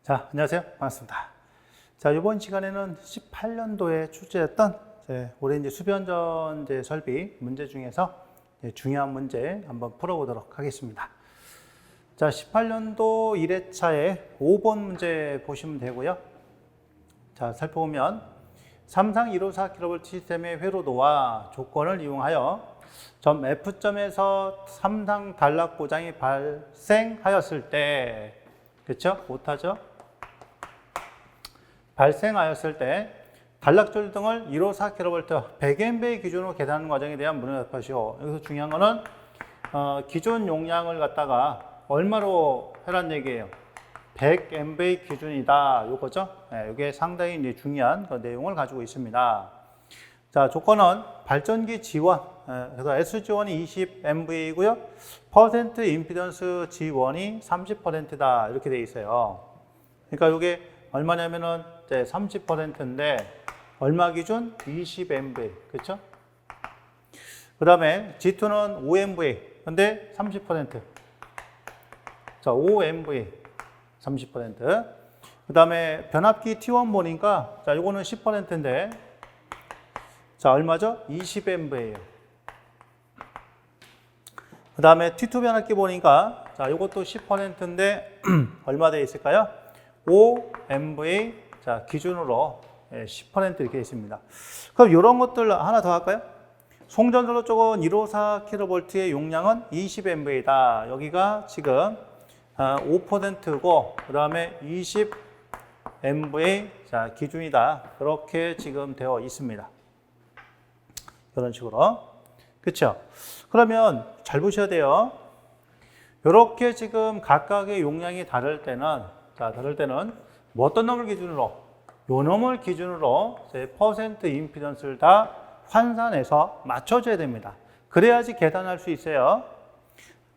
자, 안녕하세요. 반갑습니다. 자, 이번 시간에는 18년도에 출제했던 올해 이제 수변전 설비 문제 중에서 중요한 문제 한번 풀어보도록 하겠습니다. 자, 18년도 1회차에 5번 문제 보시면 되고요. 자, 살펴보면 3상 154 kV 시스템의 회로도와 조건을 이용하여 점 F점에서 3상 단락 고장이 발생하였을 때, 그렇죠? 못하죠? 발생하였을 때 단락전류 등을 154 kV 100M배 기준으로 계산하는 과정에 대한 문을 답하시오. 여기서 중요한 거는 기존 용량을 갖다가 얼마로 해란 얘기예요. 100M배 기준이다. 요거죠. 네, 이게 상당히 이제 중요한 그 내용을 가지고 있습니다. 자, 조건은 발전기 지원. 그래서 S 지원이 20MV이고요. 퍼센트 임피던스 지원이 30%다. 이렇게 돼 있어요. 그러니까 이게 얼마냐면은 30%인데 얼마 기준? 20MV. 그렇죠? 그다음에 G2는 5MV. 근데 30%. 자, 5MV 30%. 그다음에 변압기 T1 보니까 자, 요거는 10%인데 자, 얼마죠? 20MV예요. 그다음에 T2 변압기 보니까 자, 요것도 10%인데 얼마 돼 있을까요? 5MV 자, 기준으로 10% 이렇게 있습니다. 그럼 이런 것들 하나 더 할까요? 송전선로 쪽은 154 kV의 용량은 20MV다. 여기가 지금 5%고 그 다음에 20MV 자, 기준이다. 그렇게 지금 되어 있습니다. 이런 식으로. 그렇죠? 그러면 잘 보셔야 돼요. 이렇게 지금 각각의 용량이 다를 때는 뭐 어떤 놈을 기준으로? 요 놈을 기준으로 퍼센트 임피던스를 다 환산해서 맞춰줘야 됩니다. 그래야지 계산할 수 있어요.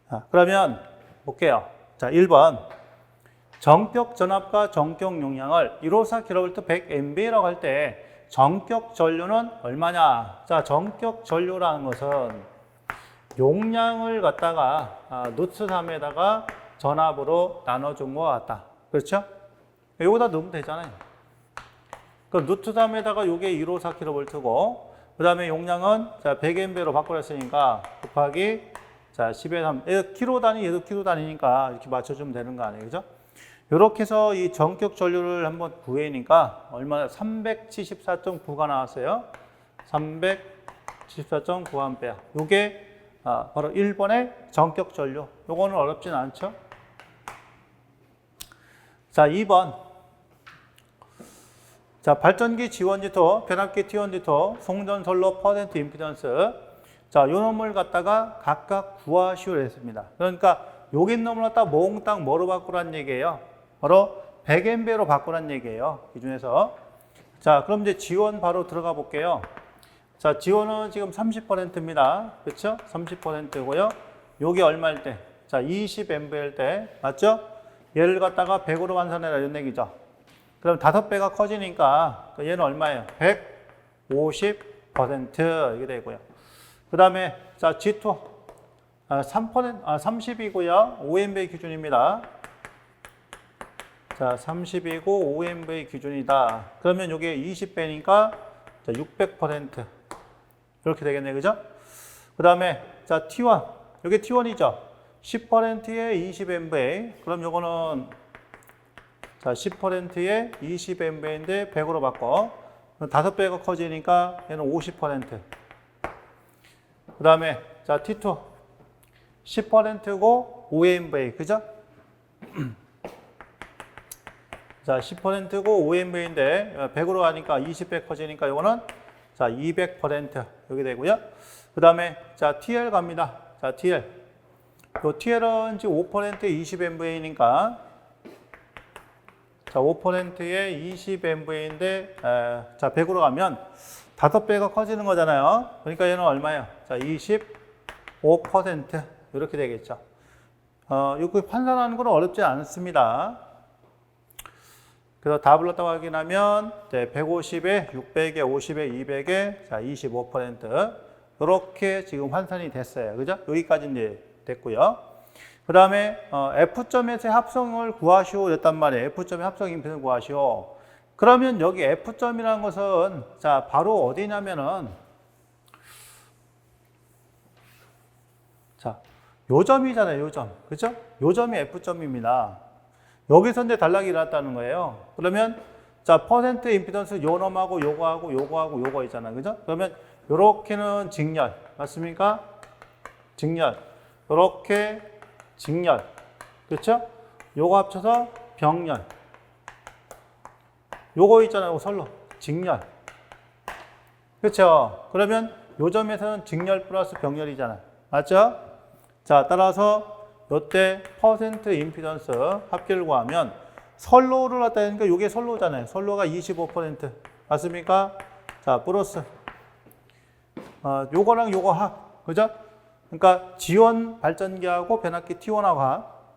자, 그러면 볼게요. 자, 1번. 전격 전압과 전격 용량을 154 kV 100MV라고 할 때 전격 전류는 얼마냐? 자, 전격 전류라는 것은 용량을 갖다가 누트 3에다가 전압으로 나눠준 것 같다. 그렇죠? 여기다 넣으면 되잖아요. 그럼 누트 3에다가 요게 154 kV고 그 다음에 용량은 자 100M배로 바꿔놨으니까 곱하기 자 10의 3 얘도 키로 단위 얘도 키로 단위니까 이렇게 맞춰주면 되는 거 아니에요. 그죠? 이렇게 해서 이 전격 전류를 한번 구해니까 얼마나 374.9가 나왔어요. 374.9A. 요게 바로 1번의 전격 전류. 요거는 어렵진 않죠? 자, 2번. 자, 발전기 지원 지토, 변압기 T1 지토, 송전선로 퍼센트 임피던스. 자, 요 놈을 갖다가 각각 구하시오 했습니다. 그러니까 여기 놈을 갖다가 몽땅 뭐로 바꾸란 얘기예요? 바로 100M배로 바꾸란 얘기예요. 기준에서. 자, 그럼 이제 지원 바로 들어가 볼게요. 자, 지원은 지금 30%입니다. 그렇죠? 30%고요. 요게 얼마일 때? 자, 20M배일 때. 맞죠? 얘를 갖다가 100으로 환산해라 이런 얘기죠. 그럼 5배가 커지니까 얘는 얼마예요? 150% 이게 되고요. 그 다음에 자 G2 30이고요. 5MV 기준입니다. 자 30이고 5MV 기준이다. 그러면 이게 20배니까 600% 이렇게 되겠네요. 그죠? 그 다음에 자 T1 이게 T1이죠. 10%에 20MV. 그럼 요거는 자 10%에 20MV인데 100으로 바꿔. 5배가 커지니까 얘는 50%. 그 다음에 자 T2 10%고 5MV. 그죠? 자 10%고 5MV인데 100으로 하니까 20배 커지니까 요거는 자 200% 여기 되고요. 그 다음에 자 TL 갑니다. 자 TL. 요 TL은 지금 5%에 20MV니까 자 5%에 20MV인데 자 100으로 가면 5배가 커지는 거잖아요. 그러니까 얘는 얼마예요? 자 25% 이렇게 되겠죠. 이거 환산하는 건 어렵지 않습니다. 그래서 답을 갖다가 확인하면 150에 600에 50에 200에 자 25% 이렇게 지금 환산이 됐어요. 그죠? 여기까지 이제 됐고요. 그 다음에 F점에서의 합성을 구하시오 그랬단 말이에요. F점의 합성 임피던스 구하시오. 그러면 여기 F점이라는 것은 자 바로 어디냐면은 자 요점이잖아요. 요점. 그죠? 요점이 F점입니다. 여기서 이제 단락이 일어났다는 거예요. 그러면 자 퍼센트 임피던스 요 놈하고 요거하고 요거하고 요거 있잖아요. 그죠? 그러면 요렇게는 직렬. 맞습니까? 직렬. 요렇게 직렬. 그렇죠? 요거 합쳐서 병렬. 요거 있잖아요. 선로. 직렬. 그렇죠? 그러면 요 점에서는 직렬 플러스 병렬이잖아요. 맞죠? 자, 따라서 요때 퍼센트 임피던스 합계를 구하면 선로를 갖다 하니까 요게 선로잖아요. 선로가 25%. 맞습니까? 자, 플러스 요거랑 요거 합. 그죠? 그러니까 지원 발전기하고 변압기 T1하고 합.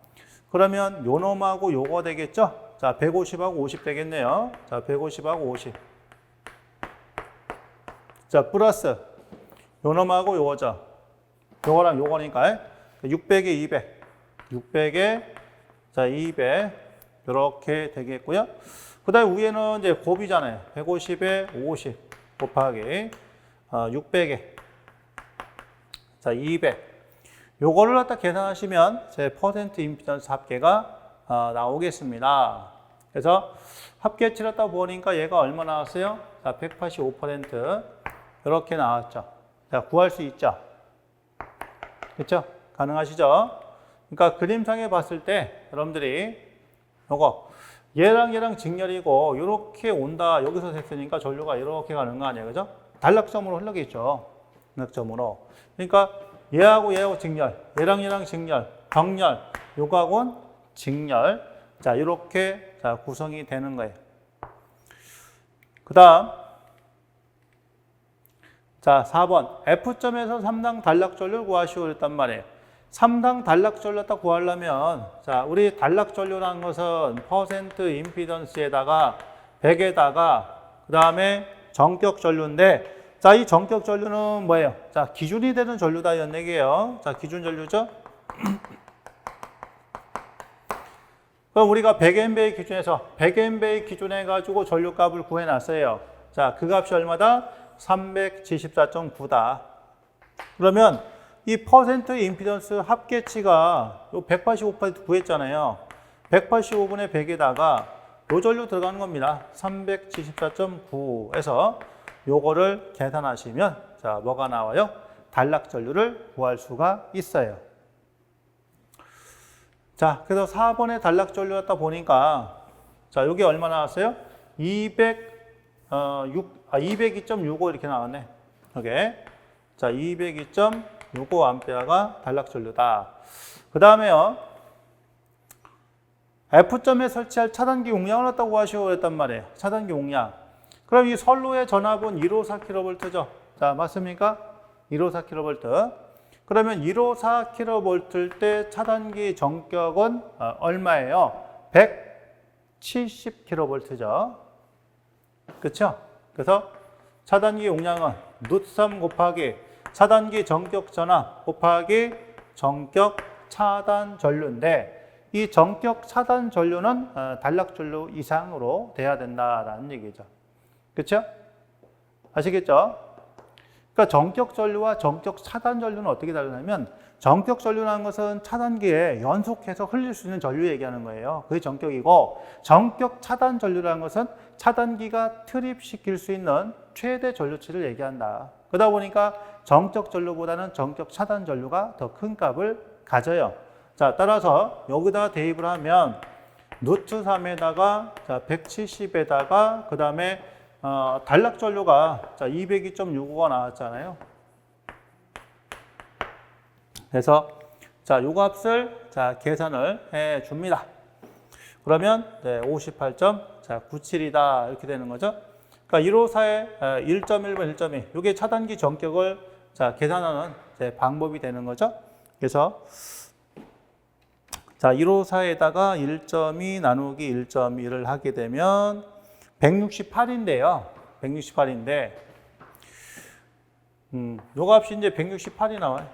그러면 요 놈하고 요거 되겠죠? 자, 150하고 50 되겠네요. 자, 150하고 50. 자, 플러스 요 놈하고 요거죠. 요거랑 요거니까 600에 200. 600에 자, 200. 이렇게 되겠고요. 그 다음에 위에는 이제 곱이잖아요. 150에 50 곱하기 600에 자, 200. 요거를 갖다 계산하시면 제 퍼센트 임피던스 합계가 나오겠습니다. 그래서 합계 치렀다 보니까 얘가 얼마 나왔어요? 자, 185% 이렇게 나왔죠. 자, 구할 수 있죠. 그렇죠? 가능하시죠? 그러니까 그림상에 봤을 때 여러분들이 요거 얘랑 얘랑 직렬이고 이렇게 온다. 여기서 됐으니까 전류가 이렇게 가는 거 아니에요. 그죠? 단락점으로 흘러겠죠. 단락점으로. 그러니까 얘하고 얘하고 직렬, 얘랑 얘랑 직렬, 병렬, 요거하고는 직렬. 자, 이렇게 자, 구성이 되는 거예요. 그 다음 자, 4번 F점에서 3당 단락전류를 구하시오 그랬단 말이에요. 3당 단락전류 딱 구하려면 자, 우리 단락전류라는 것은 퍼센트 임피던스에다가 100에다가 그 다음에 전격 전류인데 자, 이 전격 전류는 뭐예요? 자, 기준이 되는 전류다 이런 얘기예요. 자, 기준 전류죠. 그럼 우리가 100MVA 기준에서 100MVA 기준해 가지고 전류값을 구해 놨어요. 자, 그 값이 얼마다? 374.9다. 그러면 이 퍼센트 임피던스 합계치가 185% 구했잖아요. 185분의 100에다가 요 전류 들어가는 겁니다. 374.9에서 요거를 계산하시면 자, 뭐가 나와요? 단락 전류를 구할 수가 있어요. 자, 그래서 4번의 단락 전류 갖다 보니까 자, 요게 얼마 나왔어요? 202.65 이렇게 나왔네. 오케이. 자, 202.65 암페어가 단락 전류다. 그 다음에요. F점에 설치할 차단기 용량을 갖다 구하시오 그랬단 말이에요. 차단기 용량. 그럼 이 선로의 전압은 154kV죠. 자, 맞습니까? 154kV. 그러면 154kV일 때 차단기 전격은 얼마예요? 170kV죠. 그렇죠? 그래서 차단기 용량은 누3 곱하기 차단기 전격 전압 곱하기 전격 차단 전류인데 이 전격 차단 전류는 단락 전류 이상으로 돼야 된다라는 얘기죠. 그렇죠? 아시겠죠? 그러니까 전격 전류와 전격 차단 전류는 어떻게 다르냐면 전격 전류라는 것은 차단기에 연속해서 흘릴 수 있는 전류 얘기하는 거예요. 그게 전격이고 전격 차단 전류라는 것은 차단기가 트립시킬 수 있는 최대 전류치를 얘기한다. 그러다 보니까 전격 전류보다는 전격 차단 전류가 더 큰 값을 가져요. 자, 따라서 여기다 대입을 하면 누트 3에다가 자, 170에다가 그 다음에 단락 전류가 자, 202.65가 나왔잖아요. 그래서 자, 요 값을 자, 계산을 해 줍니다. 그러면 네, 58.97이다 이렇게 되는 거죠. 그러니까 154에 1.1번 1.2 이게 차단기 전격을 자, 계산하는 방법이 되는 거죠. 그래서 자, 154에다가 1.2 나누기 1.1을 하게 되면 168인데요. 168인데 요 값이 이제 168이 나와요.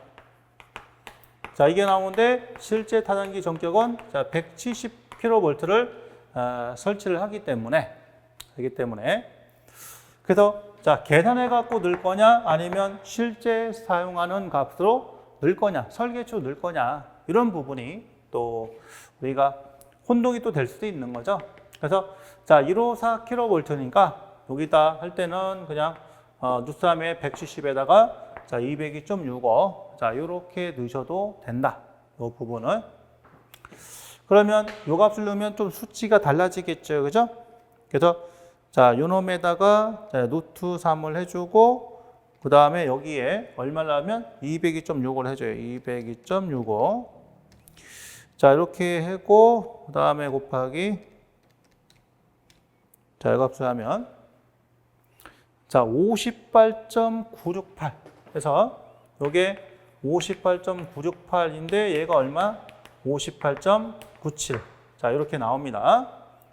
자, 이게 나오는데 실제 타단기 전격은 자, 170kV를 설치를 하기 때문에 그래서 자, 계산해 갖고 넣을 거냐 아니면 실제 사용하는 값으로 넣을 거냐, 설계치로 넣을 거냐, 이런 부분이 또 우리가 혼동이 또 될 수도 있는 거죠. 그래서 자, 154kV니까 여기다 할 때는 그냥 누수함에 170에다가 자, 202.65 자, 요렇게 넣으셔도 된다. 요 부분을. 그러면 요 값을 넣으면 좀 수치가 달라지겠죠. 그죠? 그래서 자, 요 놈에다가 노트 3을 해주고 그 다음에 여기에 얼마를 하면 202.65를 해줘요. 202.65 자, 이렇게 하고 그 다음에 곱하기 자, 이 값을 하면 자, 58.968 그래서 요게 58.968인데 얘가 얼마? 58.97 자, 이렇게 나옵니다.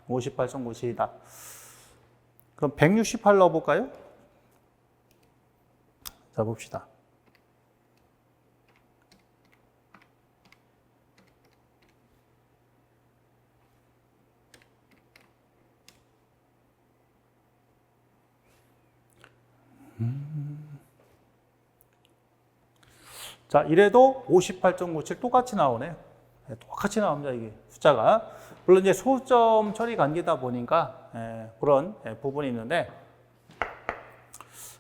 58.97이다. 그럼 168 넣어볼까요? 자, 봅시다. 자, 이래도 58.97 똑같이 나오네요. 네, 똑같이 나옵니다, 이게 숫자가. 물론 이제 소점 처리 관계다 보니까 그런 부분이 있는데,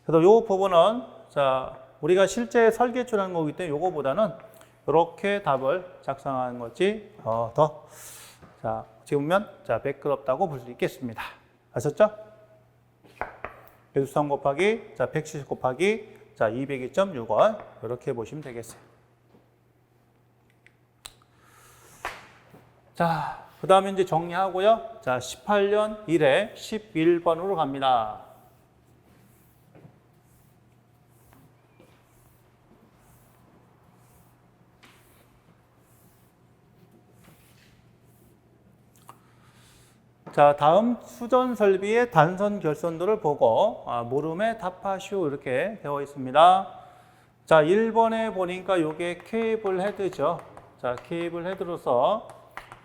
그래서 이 부분은 자, 우리가 실제 설계출하는 거기 때문에 이거보다는 이렇게 답을 작성하는 것이 더 자, 지금 보면 자, 매끄럽다고 볼 수 있겠습니다. 아셨죠? 그래서 3 곱하기 자, 170 곱하기 자, 202.6원 이렇게 보시면 되겠어요. 자, 그 다음에 이제 정리하고요. 자, 18년 1회 11번으로 갑니다. 자, 다음 수전 설비의 단선 결선도를 보고 물음에 답하시오 이렇게 되어 있습니다. 자, 1번에 보니까 이게 케이블 헤드죠. 자, 케이블 헤드로서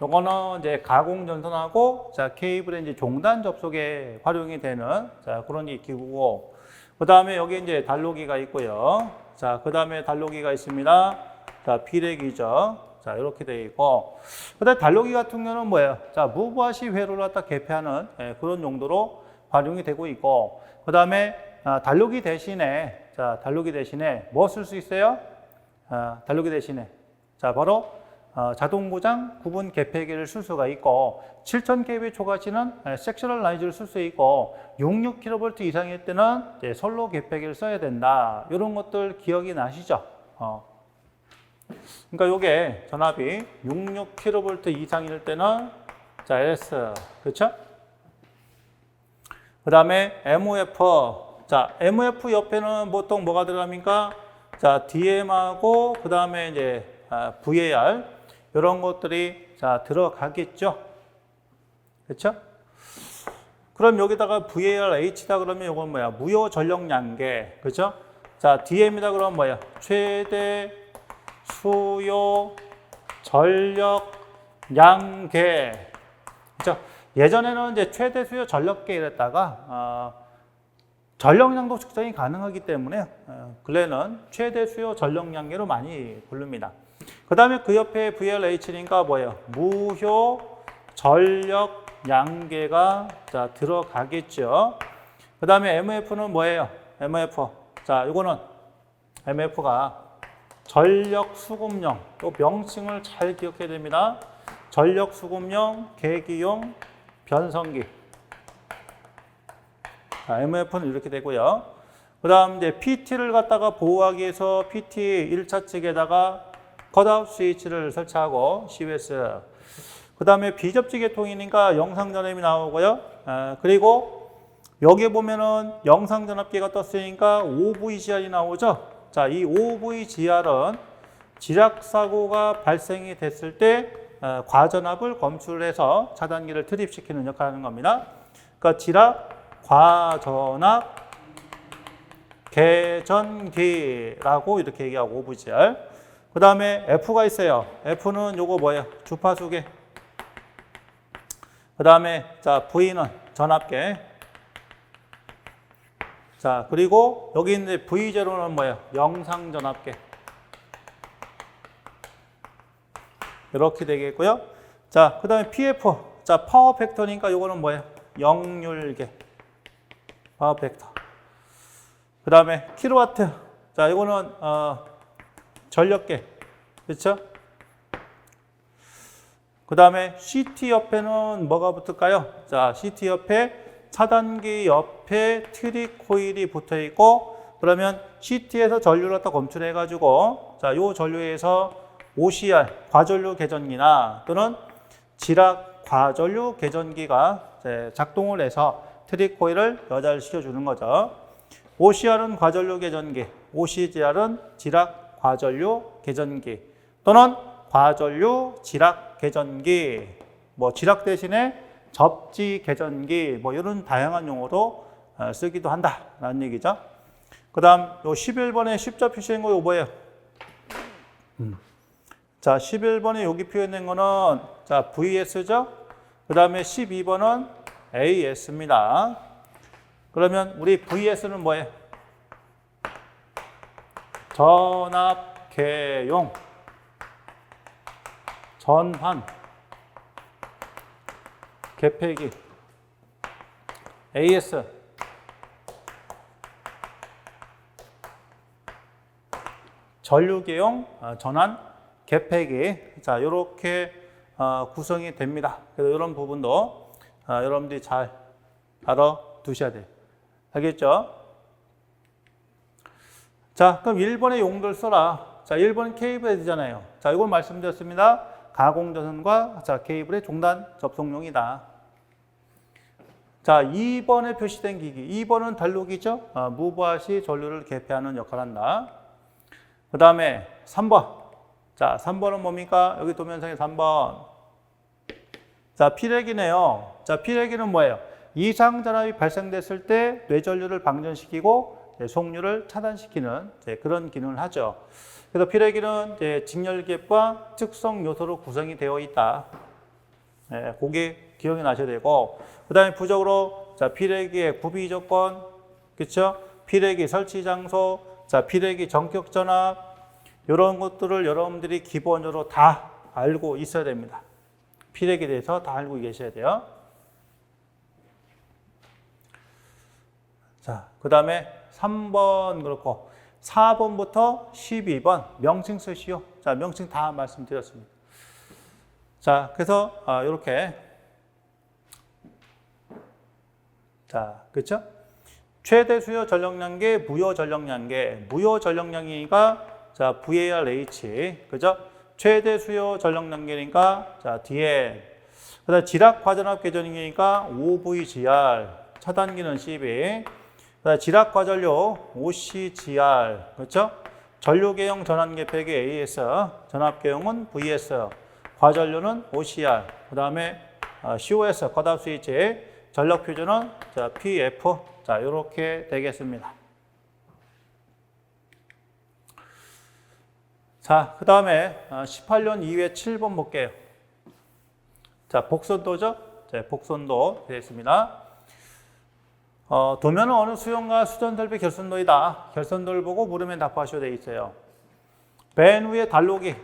요거는 이제 가공 전선하고 자, 케이블의 이제 종단 접속에 활용이 되는 자, 그런 이 기구고, 그 다음에 여기 이제 단로기가 있고요. 자, 그 다음에 단로기가 있습니다. 자, 비례기죠. 자, 이렇게 되어 있고, 그 다음에 단로기 같은 경우는 뭐예요? 자, 무브화시 회로를 갖다 개폐하는 그런 용도로 활용이 되고 있고, 그 다음에 단로기 대신에 자, 단로기 대신에 뭐 쓸 수 있어요? 단로기 대신에 자, 바로 자동 고장 구분 개폐기를 쓸 수가 있고, 7000kV 초과시는 섹셔널 라이즈를 쓸 수 있고, 66kV 이상일 때는 이제 솔로 개폐기를 써야 된다. 이런 것들 기억이 나시죠? 그러니까 요게 전압이 66kV 이상일 때는 자, LS 그렇죠? 그 다음에 MOF 자, MOF 옆에는 보통 뭐가 들어갑니까? 자, DM하고 그 다음에 이제 VAR 이런 것들이 자, 들어가겠죠. 그렇죠? 그럼 여기다가 VAR H다 그러면 이건 뭐야? 무효 전력 양계. 그렇죠? 자, DM이다 그러면 뭐야? 최대 수요 전력 양계. 그렇죠? 예전에는 이제 최대 수요 전력계 이랬다가 전력량도 측정이 가능하기 때문에 근래는 최대 수요 전력량계로 많이 부릅니다. 그 다음에 그 옆에 VLH니까 뭐예요? 무효 전력 양계가 자, 들어가겠죠. 그 다음에 MF는 뭐예요? MF. 자, 이거는 MF가 전력 수급용, 또 명칭을 잘 기억해야 됩니다. 전력 수급용, 계기용, 변성기. 자, MF는 이렇게 되고요. 그 다음 이제 PT를 갖다가 보호하기 위해서 PT 1차 측에다가 컷아웃 스위치를 설치하고 COS. 그 다음에 비접지 계통이니까 영상 전압이 나오고요. 그리고 여기 보면은 영상 전압계가 떴으니까 OVGR이 나오죠. 자, 이 OVGR은 지락 사고가 발생이 됐을 때 과전압을 검출해서 차단기를 투입시키는 역할을 하는 겁니다. 그러니까 지락, 과전압, 개전기라고 이렇게 얘기하고 OVGR. 그 다음에 F가 있어요. F는 요거 뭐예요? 주파수계. 그 다음에 자 V는 전압계. 자 그리고 여기 있는 V0는 뭐예요? 영상전압계. 이렇게 되겠고요. 자 그 다음에 PF. 자 파워 팩터니까 요거는 뭐예요? 역률계. 파워 팩터. 그 다음에 킬로와트. 자 이거는 전력계. 그렇죠? 그 다음에 CT 옆에는 뭐가 붙을까요? 자, CT 옆에 차단기 옆에 트리코일이 붙어 있고, 그러면 CT에서 전류를 갖다 검출해 가지고, 자, 요 전류에서 OCR 과전류 개전기나 또는 지락 과전류 개전기가 작동을 해서 트리코일을 여달시켜 주는 거죠. OCR은 과전류 개전기, OCGR은 지락 과전류 개전기 또는 과전류 지락 개전기, 뭐 지락 대신에 접지 개전기, 뭐 이런 다양한 용어로 쓰기도 한다라는 얘기죠. 그다음 요 11번에 십자 표시한 거 이거 뭐예요? 자, 11번에 여기 표현된 거는 자, VS죠. 그다음에 12번은 AS입니다. 그러면 우리 VS는 뭐예요? 전압계용, 전환, 개폐기. AS 전류계용, 전환, 개폐기. 자, 이렇게 구성이 됩니다. 그래서 이런 부분도 여러분들이 잘 알아두셔야 돼요. 알겠죠? 자, 그럼 1번의 용도를 써라. 자, 1번 케이블 헤드잖아요. 자, 이걸 말씀드렸습니다. 가공전선과 자, 케이블의 종단 접속용이다. 자, 2번에 표시된 기기. 2번은 단로기죠. 무브화 시 전류를 개폐하는 역할을 한다. 그 다음에 3번. 자, 3번은 뭡니까? 여기 도면상에 3번. 자, 피레기네요. 자, 피레기는 뭐예요? 이상전압이 발생됐을 때 뇌전류를 방전시키고 속류를 차단시키는 그런 기능을 하죠. 그래서 피레기는 직렬기압과 특성 요소로 구성이 되어 있다. 그게 기억이 나셔야 되고, 그 다음에 부적으로 자, 피레기의 구비 조건, 그렇죠? 피레기 설치 장소, 자, 피레기 전격 전압, 이런 것들을 여러분들이 기본적으로 다 알고 있어야 됩니다. 피레기에 대해서 다 알고 계셔야 돼요. 자, 그 다음에 3번 그렇고 4번부터 12번 명칭 쓰시오. 자, 명칭 다 말씀드렸습니다. 자, 그래서 이렇게 자, 그렇죠? 최대 수요 전력량계, 무효 전력량계, 무효 전력량이니까 자, VARH, 그죠? 최대 수요 전력량계니까 자, DL. 그다음 지락 과전압 계전이니까 OVGR, 차단기는 CB. 그다음 지락 과전류 OCGR, 그렇죠? 전류계용 전환개폐기 AS, 전압계용은 VS, 과전류는 OCR. 그다음에 COS, 컷오프 스위치, 전력 표준은 자, PF. 자, 이렇게 되겠습니다. 자, 그 다음에 18년 2회 7번 볼게요. 자, 복선도죠? 자, 복선도 되겠습니다. 도면은 어느 수용과 수전설비 결선도이다. 결선도를 보고 물으면 답하셔야 되어 있어요. 벤 위에 단로기.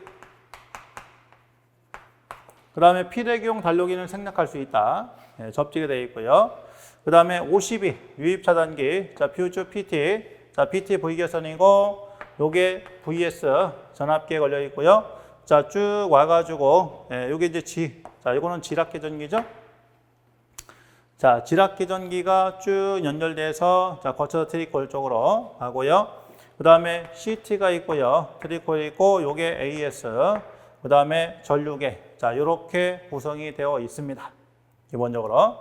그 다음에 피레기용 단로기는 생략할 수 있다. 네, 접지게 되어 있고요. 그 다음에 52 유입 차단기. 자, 퓨즈 PT. 자, PT V개선이고 요게 VS 전압기에 걸려 있고요. 자, 쭉 와가지고, 요게 이제 자, 이거는 지락계전기죠. 자, 지락계전기가 쭉 연결돼서, 자, 거쳐서 트리코일 쪽으로 가고요. 그 다음에 CT가 있고요. 트리코일 있고, 요게 AS. 그 다음에 전류계. 자, 요렇게 구성이 되어 있습니다. 기본적으로.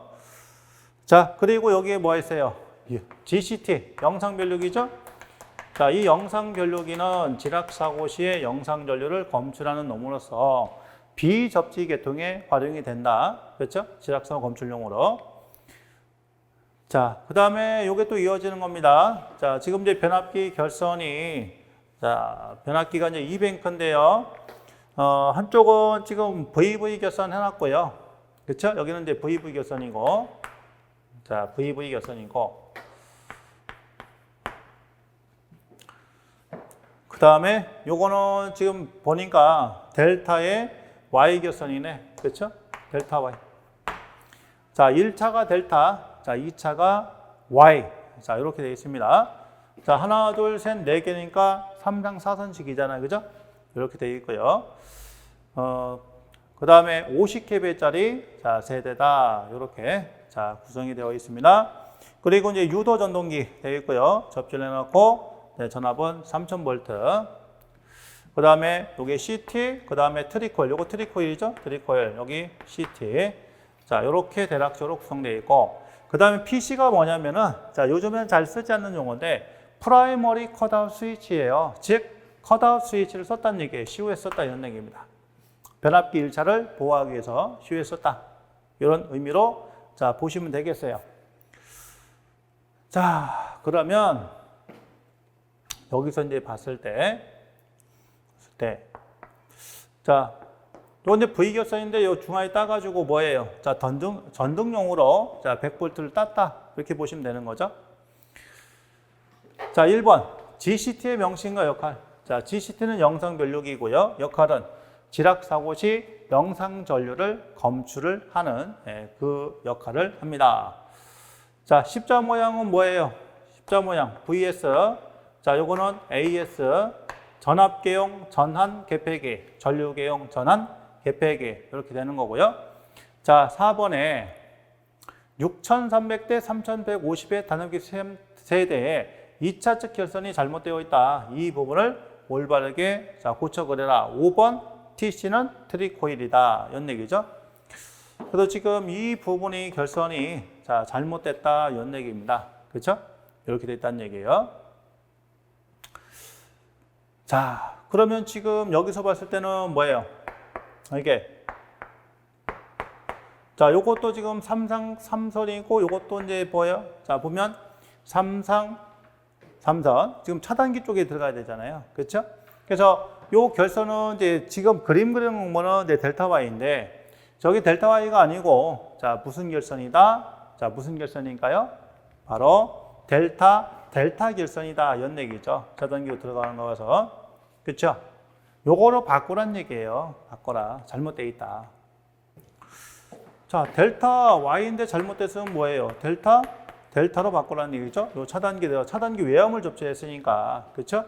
자, 그리고 여기에 뭐 있어요? GCT, 영상변류기죠. 자, 이 영상변류기는 지락사고 시에 영상전류를 검출하는 놈으로서 비접지 계통에 활용이 된다. 그렇죠? 지락사고 검출용으로. 자, 그 다음에 이게 또 이어지는 겁니다. 자, 지금 이제 변압기 결선이 자, 변압기가 이제 200V인데요. 한쪽은 지금 VV 결선 해놨고요. 그쵸? 여기는 이제 VV 결선이고, 자, VV 결선이고, 그 다음에 요거는 지금 보니까 델타의 Y 결선이네. 그쵸? 델타 Y. 자, 1차가 델타, 자, 2차가 Y. 자, 이렇게 되어 있습니다. 자, 하나, 둘, 셋, 네 개니까 3상 4선식이잖아요. 그죠? 이렇게 되어 있고요. 그 다음에 50kV짜리, 자, 세대다. 이렇게, 자, 구성이 되어 있습니다. 그리고 이제 유도 전동기 되어 있고요. 접지를 해놓고, 네, 전압은 3000V. 그 다음에 요게 CT, 그 다음에 트리코일. 요거 트리코일이죠? 트리코일. 여기 CT. 자, 이렇게 대략적으로 구성되어 있고, 그 다음에 PC가 뭐냐면은, 자, 요즘엔 잘 쓰지 않는 용어인데, 프라이머리 컷아웃 스위치예요. 즉, 컷아웃 스위치를 썼다는 얘기예요. CO에 썼다 이런 얘기입니다. 변압기 1차를 보호하기 위해서 CO에 썼다. 이런 의미로, 자, 보시면 되겠어요. 자, 그러면, 여기서 이제 봤을 때, 자, 요 이제 V 결선인데 요 중앙에 따가지고 뭐예요? 자, 전등용으로 자, 100V를 땄다. 이렇게 보시면 되는 거죠. 자, 1번. GCT의 명칭과 역할. 자, GCT는 영상 변류기고요. 역할은 지락 사고 시 영상 전류를 검출을 하는 그 역할을 합니다. 자, 십자 모양은 뭐예요? 십자 모양 VS. 자, 요거는 AS. 전압계용 전환 개폐기, 전류계용 전환 개폐기 이렇게 되는 거고요. 자, 4번에 6300대 3150의 단열기 세대에 2차 측 결선이 잘못되어 있다. 이 부분을 올바르게 자, 고쳐그래라. 5번 TC는 트리코일이다. 이런 얘기죠. 그래서 지금 이 부분이 결선이 자, 잘못됐다. 이런 얘기입니다. 그렇죠? 이렇게 됐다는 얘기예요. 자, 그러면 지금 여기서 봤을 때는 뭐예요? 이게 자, 요것도 지금 3상 3선이고 요것도 이제 뭐예요? 자, 보면 3상 3선 지금 차단기 쪽에 들어가야 되잖아요. 그렇죠? 그래서 요 결선은 이제 지금 그림 그리는 거는 이제 델타 Y인데 저기 델타 Y가 아니고 자, 무슨 결선이다? 자, 무슨 결선인가요? 바로 델타 결선이다. 이런 얘기죠. 차단기로 들어가는 거라서. 그렇죠? 요거로 바꾸란 얘기예요. 바꿔라. 잘못되어 있다. 자, 델타 Y인데 잘못됐으면 뭐예요? 델타로 바꾸라는 얘기죠. 요 차단기 외음을 접지했으니까. 그렇죠?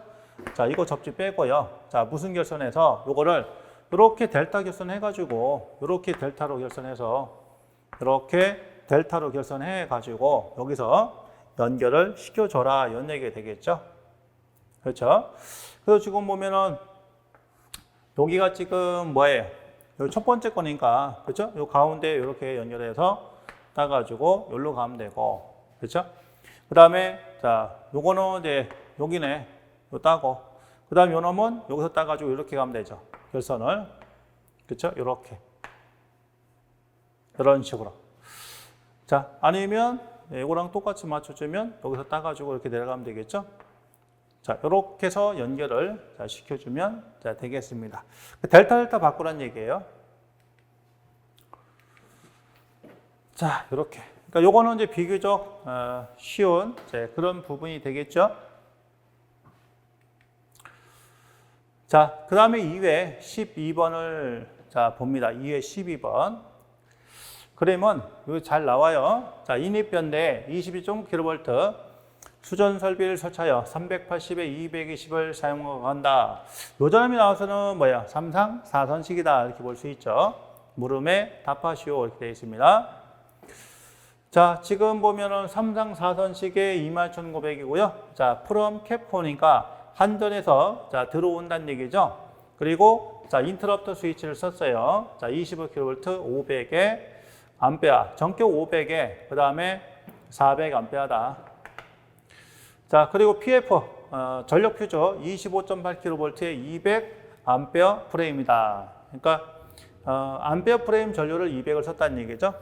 자, 이거 접지 빼고요. 자, 무슨 결선에서 요거를 이렇게 델타 결선해 가지고 이렇게 델타로 결선해서 이렇게 델타로 결선해 가지고 여기서 연결을 시켜줘라. 이런 얘기가 되겠죠. 그렇죠? 그래서 지금 보면은 여기가 지금 뭐예요? 요 첫 번째 거니까, 그렇죠? 요 가운데 이렇게 연결해서 따가지고 여기로 가면 되고, 그렇죠? 그 다음에 자, 요거는 이제 여기네, 요 따고, 그 다음 요 놈은 여기서 따가지고 이렇게 가면 되죠. 결선을, 그렇죠? 이렇게 이런 식으로. 자, 아니면 이거랑 똑같이 맞춰주면 여기서 따가지고 이렇게 내려가면 되겠죠? 자, 이렇게 해서 연결을 자, 시켜주면 자, 되겠습니다. 델타 바꾸란 얘기예요. 자, 이렇게. 그러니까 요거는 이제 비교적 쉬운 그런 부분이 되겠죠. 자, 그 다음에 2회 12번을 자, 봅니다. 2회 12번. 그러면 이거 잘 나와요. 자, 인입변대 22.kV 수전 설비를 설치하여 380에 220을 사용한다. 요 점이 나와서는 뭐야? 3상 4선식이다. 이렇게 볼 수 있죠. 물음에 답하시오. 이렇게 되어 있습니다. 자, 지금 보면은 3상 4선식에 21,900이고요. 자, 프롬 캡코니까 한전에서 자, 들어온다는 얘기죠. 그리고 자, 인터럽터 스위치를 썼어요. 자, 25kV 500에 암페어, 전격 500에 그 다음에 400암페어다. 자, 그리고 PF, 전력 퓨죠. 25.8kV에 200A 프레임이다. 그러니까, 암페어 프레임 전류를 200을 썼다는 얘기죠.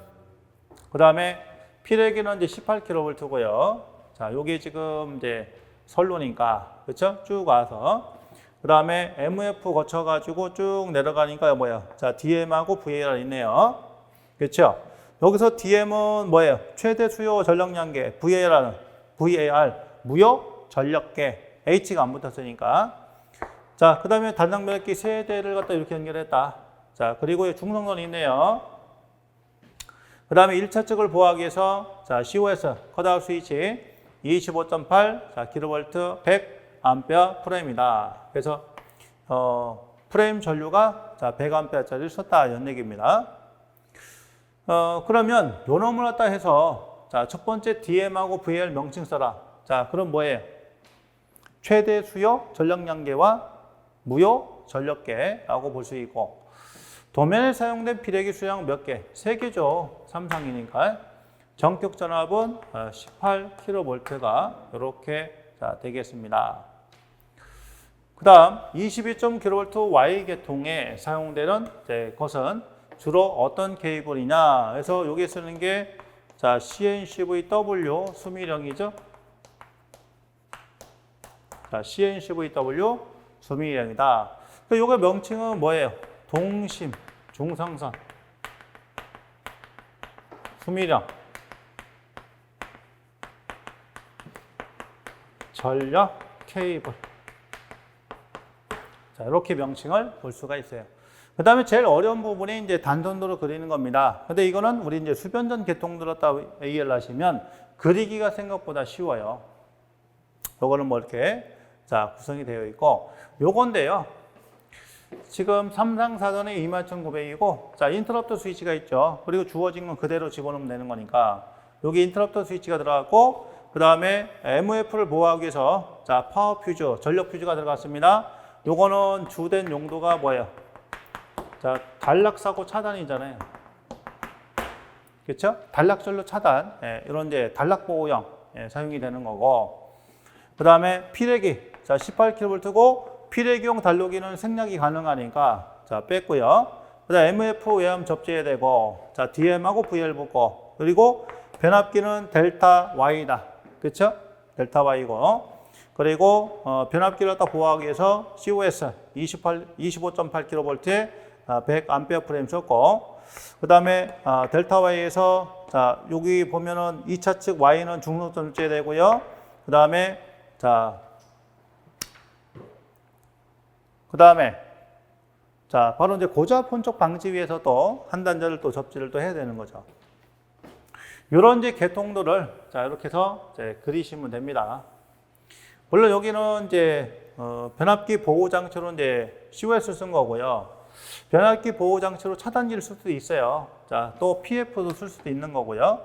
그 다음에 피레기는 이제 18kV고요. 자, 요게 지금 이제 선로니까, 그쵸? 쭉 와서. 그 다음에 MF 거쳐가지고 쭉 내려가니까 뭐예요? 자, DM하고 VAR 있네요. 그렇죠? 여기서 DM은 뭐예요? 최대 수요 전력량계, VAR 무효 전력계, H가 안 붙었으니까. 자, 그 다음에 단당 변압기 세 대를 갖다 이렇게 연결했다. 자, 그리고 중성선이 있네요. 그 다음에 1차 측을 보호하기 위해서 자, COS 컷아웃 스위치 25.8 자, 킬로볼트 100 암페어 프레임이다. 그래서 프레임 전류가 자, 100암페어짜리를 썼다 이런 얘기입니다. 그러면 요 놈을 갖다 해서 자, 첫 번째 DM하고 VAR 명칭 써라. 자, 그럼 뭐예요? 최대 수요 전력량계와 무효 전력계라고 볼 수 있고, 도면에 사용된 피레기 수량 몇 개? 3개죠. 3상이니까. 전격 전압은 18kV가 이렇게 자, 되겠습니다. 그 다음 22.kV Y 계통에 사용되는 것은 주로 어떤 케이블이냐? 그래서 여기 쓰는 게 자, CNCVW 수미령이죠. 자, CNCVW 수미령이다. 요거 명칭은 뭐예요? 동심 중성선 수미령 전력 케이블. 자, 이렇게 명칭을 볼 수가 있어요. 그 다음에 제일 어려운 부분이 이제 단선도로 그리는 겁니다. 근데 이거는 우리 이제 수변전 계통 들었다 AL 하시면 그리기가 생각보다 쉬워요. 요거는 뭐 이렇게 자, 구성이 되어 있고, 요건데요. 지금 3상 4전에 21,900이고, 자, 인터럽터 스위치가 있죠. 그리고 주어진 건 그대로 집어넣으면 되는 거니까, 여기 인터럽터 스위치가 들어갔고, 그 다음에 MF를 보호하기 위해서, 자, 파워 퓨즈, 전력 퓨즈가 들어갔습니다. 요거는 주된 용도가 뭐예요? 자, 단락사고 차단이잖아요. 그렇죠? 단락전류 차단, 이런 이제 단락보호용 사용이 되는 거고, 그 다음에 피레기, 자, 18kV고, 피레기용 단로기는 생략이 가능하니까 자, 뺐고요. 그다음 MF 외함 접지해야 되고, 자, DM하고 VL 붙고, 그리고 변압기는 델타 Y다. 그렇죠? 델타 Y고. 그리고 변압기를 갖다 보호하기 위해서 COS 25.8kV에 100A 프레임 썼고, 그다음에 델타 Y에서 자, 여기 보면은 2차 측 Y는 중성선 접지해야 되고요. 그다음에 자, 그 다음에 자, 바로 이제 고저압 혼적 방지 위해서 또 한 단자를 또 접지를 또 해야 되는 거죠. 이런 이제 계통들을 자, 이렇게 해서 이제 그리시면 됩니다. 물론 여기는 이제 변압기 보호 장치로 이제 COS 쓴 거고요. 변압기 보호 장치로 차단기를 쓸 수도 있어요. 자, 또 PF도 쓸 수도 있는 거고요.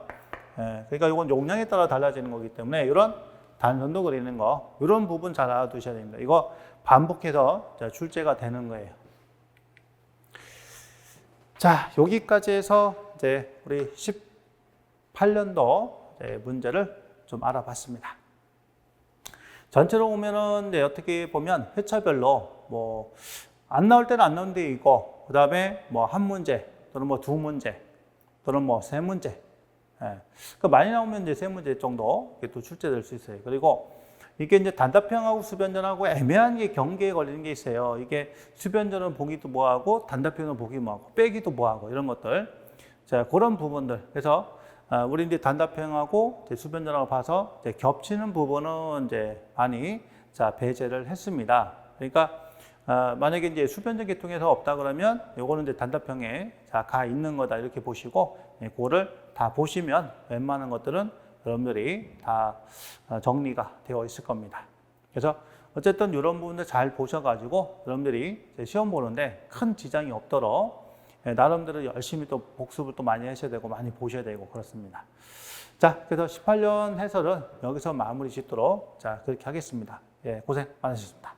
그러니까 이건 용량에 따라 달라지는 거기 때문에 이런 단선도 그리는 거, 이런 부분 잘 알아두셔야 됩니다. 이거 반복해서 출제가 되는 거예요. 자, 여기까지 해서 이제 우리 18년도 문제를 좀 알아봤습니다. 전체로 보면은 이제 어떻게 보면 회차별로 뭐 안 나올 때는 안 나오는 데 있고, 그 다음에 뭐 한 문제 또는 뭐 두 문제 또는 뭐 세 문제. 그러니까 많이 나오면 이제 세 문제 정도 또 출제될 수 있어요. 그리고 이게 이제 단답형하고 수변전하고 애매한 게 경계에 걸리는 게 있어요. 이게 수변전은 보기도 뭐하고 단답형은 보기 뭐하고 빼기도 뭐하고 이런 것들. 자, 그런 부분들. 그래서 우리 이제 단답형하고 이제 수변전하고 봐서 이제 겹치는 부분은 이제 많이 자, 배제를 했습니다. 그러니까 만약에 이제 수변전 계통에서 없다 그러면 요거는 이제 단답형에 자, 가 있는 거다 이렇게 보시고 그거를 다 보시면 웬만한 것들은 여러분들이 다 정리가 되어 있을 겁니다. 그래서 어쨌든 이런 부분들 잘 보셔가지고 여러분들이 시험 보는데 큰 지장이 없도록 나름대로 열심히 또 복습을 또 많이 하셔야 되고 많이 보셔야 되고 그렇습니다. 자, 그래서 18년 해설은 여기서 마무리 짓도록 자, 그렇게 하겠습니다. 예, 고생 많으셨습니다.